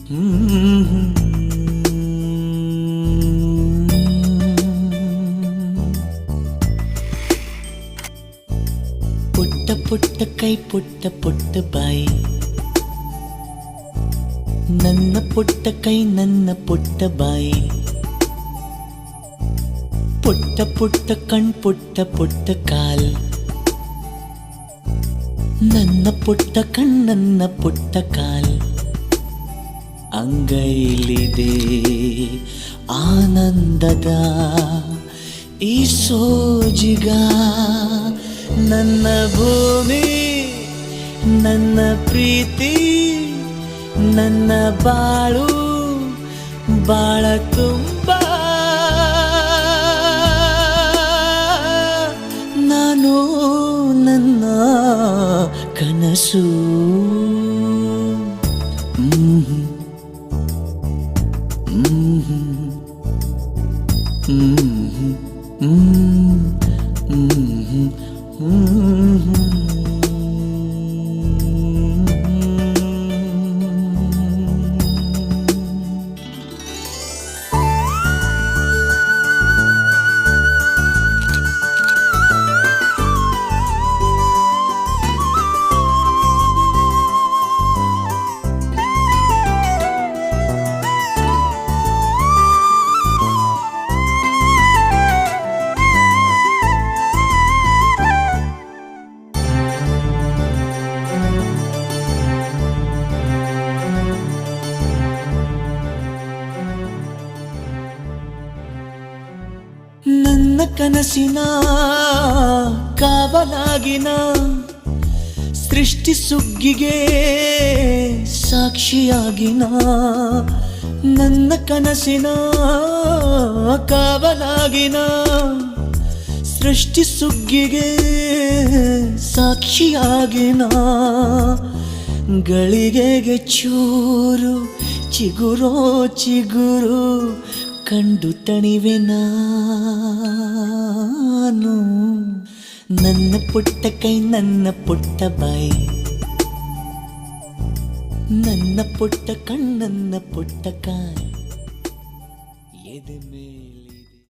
ಪುಟ್ಟ ಪುಟ್ಟ ಕೈ ಪುಟ್ಟ ಪುಟ್ಟ ಬಾಯಿ, ನನ್ನ ಪುಟ್ಟ ಕೈ ನನ್ನ ಪುಟ್ಟ ಬಾಯಿ, ಪುಟ್ಟ ಪುಟ್ಟ ಕಣ್ ಪುಟ್ಟ ಪುಟ್ಟ ಕಾಲ್, ನನ್ನ ಪುಟ್ಟ ಕಣ್ ನನ್ನ ಪುಟ್ಟ ಕಾಲ್, ಅಂಗೈಲಿದೆ ಆನಂದದ ಈ ಸೋಜಿಗ, ನನ್ನ ಭೂಮಿ ನನ್ನ ಪ್ರೀತಿ ನನ್ನ ಬಾಳು ಬಾಳ ತುಂಬ, ನಾನು ನನ್ನ ಕನಸು. ನನ್ನ ಕನಸಿನ ಕಾವಲಾಗಿನ ಸೃಷ್ಟಿ ಸುಗ್ಗಿಗೆ ಸಾಕ್ಷಿಯಾಗಿನ, ನನ್ನ ಕನಸಿನ ಕಾವಲಾಗಿನ ಸೃಷ್ಟಿ ಸುಗ್ಗಿಗೆ ಸಾಕ್ಷಿಯಾಗಿನ, ಗಳಿಗೆಗೆ ಚೂರು ಚಿಗುರೋ ಚಿಗುರು ಕಂಡು ತಣಿವೆ ನಾನು, ನನ್ನ ಪುಟ್ಟ ಕೈ ನನ್ನ ಪುಟ್ಟ ಬಾಯಿ, ನನ್ನ ಪುಟ್ಟ ಕಣ್ಣನ್ನ ಪುಟ್ಟ ಕಾಯಿ ಎದೆ